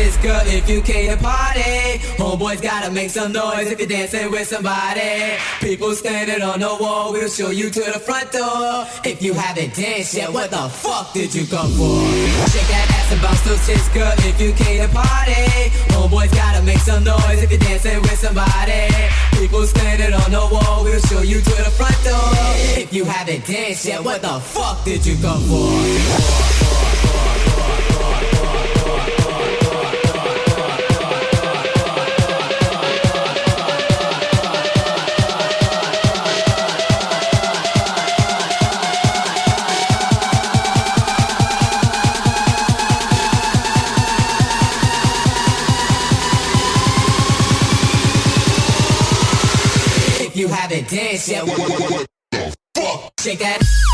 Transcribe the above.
shit's good if you came to party. Homeboys gotta make some noise if you're dancing with somebody. People standing on the wall, we'll show you to the front door. If you haven't danced yet, what the fuck did you come for? Shake that ass and bounce those shit's good if you came to party. Homeboys gotta make some noise if you're dancing with somebody. People standing on the wall, we'll show you to the front door. If you haven't danced yet, what the fuck did you come for? If you haven't danced yet, what the fuck? Shake that.